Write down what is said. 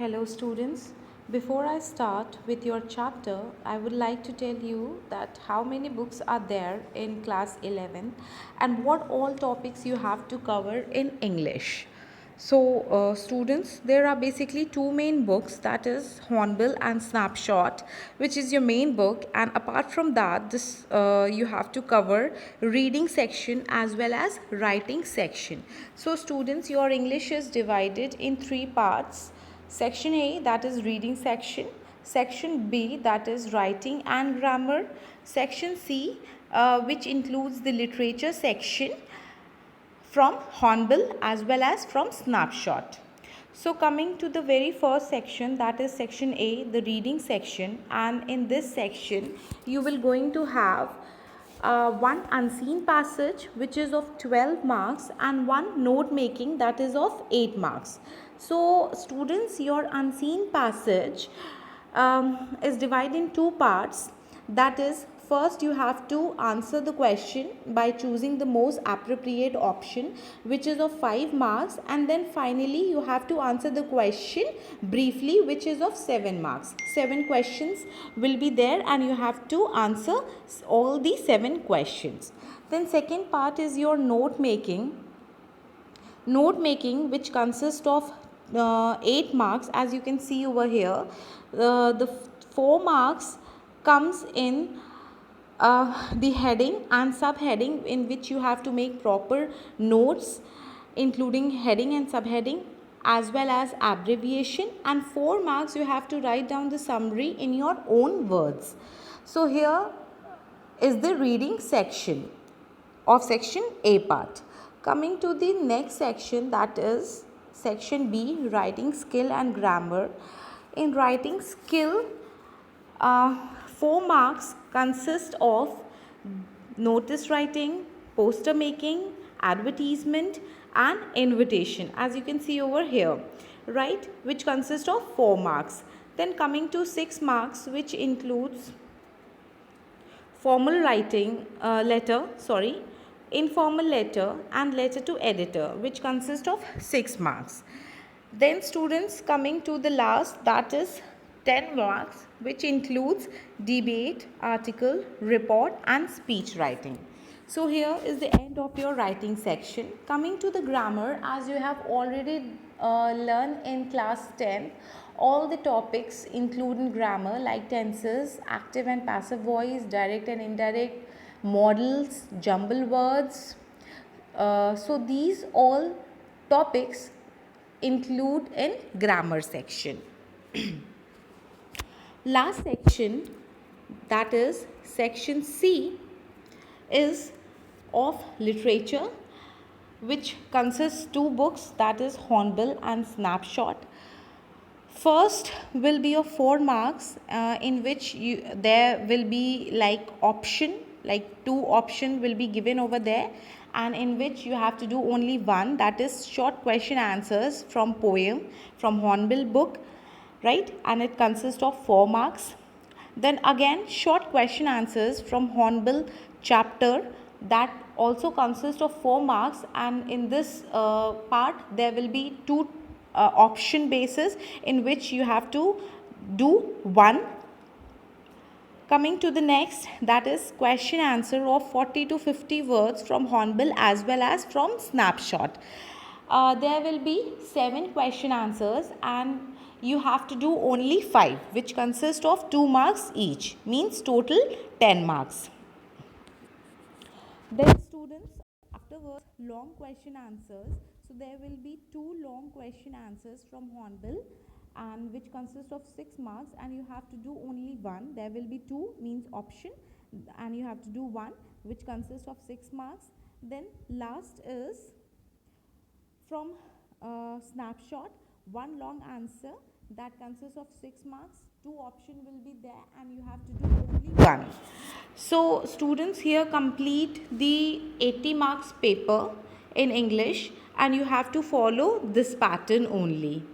Hello students. Before I start with your chapter, I would like to tell you that how many books are there in class 11 and what all topics you have to cover in English. So students, there are basically two main books, that is Hornbill and Snapshot, which is your main book, and apart from that this you have to cover reading section as well as writing section. So students, your English is divided in three parts. Section A, that is reading section. Section B, that is writing and grammar. Section C, which includes the literature section from Hornbill as well as from Snapshot. So coming to the very first section, that is section A, the reading section, and in this section you will going to have one unseen passage which is of 12 marks and one note making that is of 8 marks. So students, your unseen passage is divided in two parts. That is, first you have to answer the question by choosing the most appropriate option which is of 5 marks, and then finally you have to answer the question briefly which is of 7 marks. 7 questions will be there and you have to answer all the 7 questions. Then second part is your note making. Note making, which consists of 8 marks, as you can see over here. The 4 marks comes in the heading and subheading, in which you have to make proper notes including heading and subheading as well as abbreviation, and 4 marks you have to write down the summary in your own words. So here is the reading section of section A part. Coming to the next section, that is section B, writing skill and grammar. In writing skill, 4 marks consist of notice writing, poster making, advertisement and invitation, as you can see over here, right, which consists of 4 marks. Then coming to 6 marks, which includes formal writing informal letter and letter to editor, which consist of 6 marks. Then students, coming to the last, that is 10 marks, which includes debate, article, report and speech writing. So here is the end of your writing section. Coming to the grammar, as you have already learned in class 10, all the topics including grammar like tenses, active and passive voice, direct and indirect, modals, jumble words. So these all topics include in grammar section. Last section, that is section C, is of literature, which consists 2 books, that is Hornbill and Snapshot. First will be of 4 marks, in which there will be like 2 option will be given over there, and in which you have to do only one, that is short question answers from poem from Hornbill book, right, and it consists of 4 marks. Then again short question answers from Hornbill chapter, that also consists of 4 marks, and in this part there will be 2 option basis in which you have to do one. Coming to the next, that is question answer of 40 to 50 words from Hornbill as well as from Snapshot. There will be 7 question answers and you have to do only 5, which consist of 2 marks each, means total 10 marks. Then students, afterwards long question answers. So there will be 2 long question answers from Hornbill, and which consist of 6 marks, and you have to do only one. There will be 2 means option, and you have to do one, which consists of 6 marks. Then last is from Snapshot, one long answer that consists of 6 marks. 2 option will be there and you have to do only one. So students, here complete the 80 marks paper in English and you have to follow this pattern only.